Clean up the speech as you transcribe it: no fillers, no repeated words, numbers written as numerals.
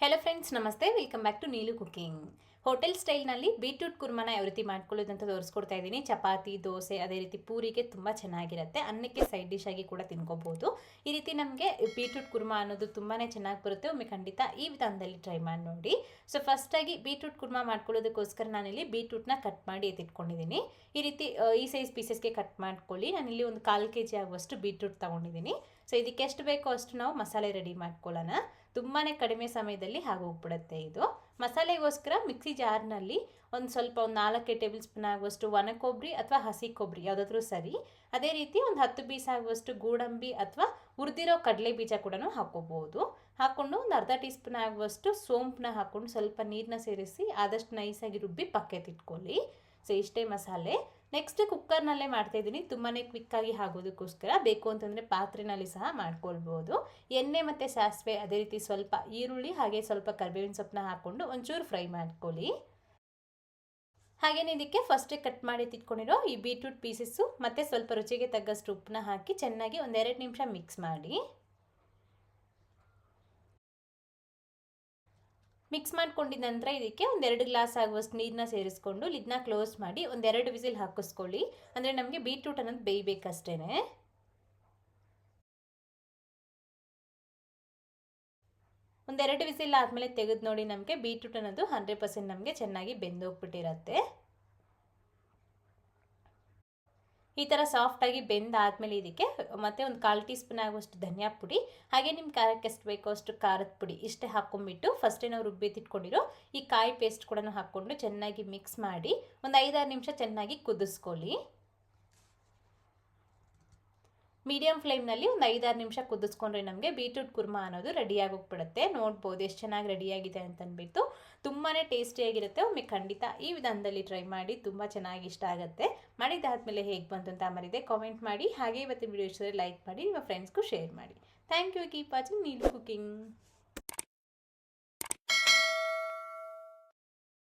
Hello friends, ನಮಸ್ತೆ. Welcome back to Neelu cooking. Hotel ಸ್ಟೈಲ್ನಲ್ಲಿ beetroot ಕುರ್ಮಾನ ಯಾವ ರೀತಿ ಮಾಡ್ಕೊಳ್ಳೋದಂತ ತೋರಿಸ್ಕೊಡ್ತಾ ಇದ್ದೀನಿ. ಚಪಾತಿ, ದೋಸೆ, ಅದೇ ರೀತಿ ಪೂರಿಗೆ ತುಂಬ ಚೆನ್ನಾಗಿರುತ್ತೆ. ಅನ್ನಕ್ಕೆ ಸೈಡ್ ಡಿಶ್ ಆಗಿ ಕೂಡ ತಿನ್ಕೋಬೋದು. ಈ ರೀತಿ ನಮಗೆ ಬೀಟ್ರೂಟ್ ಕುರ್ಮಾ ಅನ್ನೋದು ತುಂಬಾ ಚೆನ್ನಾಗಿ ಬರುತ್ತೆ. ಒಮ್ಮೆ ಖಂಡಿತ ಈ ವಿಧಾನದಲ್ಲಿ ಟ್ರೈ ಮಾಡಿ ನೋಡಿ. ಸೊ ಫಸ್ಟಾಗಿ ಬೀಟ್ರೂಟ್ ಕುರ್ಮಾ ಮಾಡ್ಕೊಳ್ಳೋದಕ್ಕೋಸ್ಕರ ನಾನಿಲ್ಲಿ ಬೀಟ್ರೂಟ್ನ ಕಟ್ ಮಾಡಿ ಎತ್ತಿಟ್ಕೊಂಡಿದ್ದೀನಿ. ಈ ರೀತಿ ಈ ಸೈಜ್ ಪೀಸಸ್ಗೆ ಕಟ್ ಮಾಡ್ಕೊಳ್ಳಿ. ನಾನಿಲ್ಲಿ ಒಂದು 1/4 kg ಆಗುವಷ್ಟು ಬೀಟ್ರೂಟ್ ತೊಗೊಂಡಿದ್ದೀನಿ. ಸೊ ಇದಕ್ಕೆ ಎಷ್ಟು ಬೇಕೋ ಅಷ್ಟು ನಾವು ಮಸಾಲೆ ರೆಡಿ ಮಾಡ್ಕೊಳ್ಳೋಣ. ತುಂಬಾ ಕಡಿಮೆ ಸಮಯದಲ್ಲಿ ಆಗೋಗ್ಬಿಡುತ್ತೆ ಇದು. ಮಸಾಲೆಗೋಸ್ಕರ ಮಿಕ್ಸಿ ಜಾರ್ನಲ್ಲಿ ಒಂದು 4 ಟೇಬಲ್ ಸ್ಪೂನ್ ಆಗುವಷ್ಟು ಒಣ ಕೊಬ್ಬರಿ ಅಥವಾ ಹಸಿ ಕೊಬ್ಬರಿ ಯಾವುದಾದ್ರೂ ಸರಿ. ಅದೇ ರೀತಿ ಒಂದು 10 ಪೀಸ್ ಆಗುವಷ್ಟು ಗೋಡಂಬಿ ಅಥವಾ ಹುರಿದಿರೋ ಕಡಲೆ ಬೀಜ ಕೂಡ ಹಾಕೋಬಹುದು. ಹಾಕ್ಕೊಂಡು ಒಂದು ಅರ್ಧ ಟೀ ಸ್ಪೂನ್ ಆಗುವಷ್ಟು ಸೋಂಪನ್ನ ಹಾಕ್ಕೊಂಡು ಸ್ವಲ್ಪ ನೀರನ್ನ ಸೇರಿಸಿ ಆದಷ್ಟು ನೈಸಾಗಿ ರುಬ್ಬಿ ಪಕ್ಕೆತ್ತಿಟ್ಕೊಳ್ಳಿ. ಸೊ ಇಷ್ಟೇ ಮಸಾಲೆ. ನೆಕ್ಸ್ಟ್ ಕುಕ್ಕರ್ನಲ್ಲೇ ಮಾಡ್ತಾಯಿದ್ದೀನಿ. ತುಂಬಾ ಕ್ವಿಕ್ಕಾಗಿ ಆಗೋದಕ್ಕೋಸ್ಕರ ಬೇಕು ಅಂತಂದರೆ ಪಾತ್ರೆಯಲ್ಲಿ ಸಹ ಮಾಡ್ಕೊಳ್ಬೋದು. ಎಣ್ಣೆ ಮತ್ತು ಸಾಸಿವೆ, ಅದೇ ರೀತಿ ಸ್ವಲ್ಪ ಈರುಳ್ಳಿ, ಹಾಗೆ ಸ್ವಲ್ಪ ಕರಿಬೇವಿನ ಸೊಪ್ಪನ್ನ ಹಾಕ್ಕೊಂಡು ಒಂಚೂರು ಫ್ರೈ ಮಾಡ್ಕೊಳ್ಳಿ. ಹಾಗೆಯೇ ಇದಕ್ಕೆ ಫಸ್ಟೇ ಕಟ್ ಮಾಡಿ ತಿಟ್ಕೊಂಡಿರೋ ಈ ಬೀಟ್ರೂಟ್ ಪೀಸಸ್ಸು ಮತ್ತು ಸ್ವಲ್ಪ ರುಚಿಗೆ ತగ్గಷ್ಟು ಉಪ್ಪನ್ನ ಹಾಕಿ ಚೆನ್ನಾಗಿ 1-2 ನಿಮಿಷ ಮಿಕ್ಸ್ ಮಾಡಿ. ಮಿಕ್ಸ್ ಮಾಡ್ಕೊಂಡಿದ್ದ ನಂತರ ಇದಕ್ಕೆ 1-2 ಗ್ಲಾಸ್ ಆಗುವಷ್ಟು ನೀರನ್ನ ಸೇರಿಸ್ಕೊಂಡು ಲಿಡ್ನ ಕ್ಲೋಸ್ ಮಾಡಿ 1-2 ವಿಸಿಲ್ ಹಾಕಿಸ್ಕೊಳ್ಳಿ. ಅಂದರೆ ನಮಗೆ ಬೀಟ್ರೂಟ್ ಅನ್ನೋದು ಬೇಯಬೇಕಷ್ಟೇ. 1-2 ವಿಸಿಲ್ ಆದಮೇಲೆ ತೆಗೆದು ನೋಡಿ, ನಮಗೆ ಬೀಟ್ರೂಟ್ ಅನ್ನೋದು 100% ನಮಗೆ ಚೆನ್ನಾಗಿ ಬೆಂದೋಗ್ಬಿಟ್ಟಿರುತ್ತೆ. ಈ ಥರ ಸಾಫ್ಟಾಗಿ ಬೆಂದಾದಮೇಲೆ ಇದಕ್ಕೆ ಮತ್ತೆ ಒಂದು 1/4 ಟೀ ಸ್ಪೂನ್ ಆಗುವಷ್ಟು ಧನಿಯಾ ಪುಡಿ, ಹಾಗೆ ನಿಮ್ಮ ಖಾರಕ್ಕೆ ಎಷ್ಟು ಬೇಕೋ ಅಷ್ಟು ಖಾರದ ಪುಡಿ ಇಷ್ಟೇ ಹಾಕ್ಕೊಂಡ್ಬಿಟ್ಟು ಫಸ್ಟೇ ನಾವು ರುಬ್ಬಿತಿಟ್ಕೊಂಡಿರೋ ಈ ಕಾಯಿ ಪೇಸ್ಟ್ ಕೂಡ ಹಾಕ್ಕೊಂಡು ಚೆನ್ನಾಗಿ ಮಿಕ್ಸ್ ಮಾಡಿ ಒಂದು 5-6 ನಿಮಿಷ ಚೆನ್ನಾಗಿ ಕುದಿಸ್ಕೊಳ್ಳಿ. ಮೀಡಿಯಂ ಫ್ಲೇಮ್ನಲ್ಲಿ ಒಂದು 5-6 ನಿಮಿಷ ಕುದಿಸ್ಕೊಂಡ್ರೆ ನಮಗೆ ಬೀಟ್ರೂಟ್ ಕುರ್ಮಾ ಅನ್ನೋದು ರೆಡಿಯಾಗಿ ಹೋಗ್ಬಿಡುತ್ತೆ. ನೋಡ್ಬೋದು ಎಷ್ಟು ಚೆನ್ನಾಗಿ ರೆಡಿಯಾಗಿದೆ ಅಂತಂದ್ಬಿಟ್ಟು. ತುಂಬಾ ಟೇಸ್ಟಿಯಾಗಿರುತ್ತೆ. ಒಮ್ಮೆ ಖಂಡಿತ ಈ ವಿಧಾನದಲ್ಲಿ ಟ್ರೈ ಮಾಡಿ, ತುಂಬ ಚೆನ್ನಾಗಿ ಇಷ್ಟ ಆಗುತ್ತೆ. ಮಾಡಿದ್ದಾದಮೇಲೆ ಹೇಗೆ ಬಂತು ಅಂತ ಮರಿದೆ ಕಾಮೆಂಟ್ ಮಾಡಿ. ಹಾಗೆ ಇವತ್ತಿನ ವಿಡಿಯೋ ಇಷ್ಟ ಲೈಕ್ ಮಾಡಿ, ನಿಮ್ಮ ಫ್ರೆಂಡ್ಸ್ಗೂ ಶೇರ್ ಮಾಡಿ. Thank you. Keep watching Neelu cooking.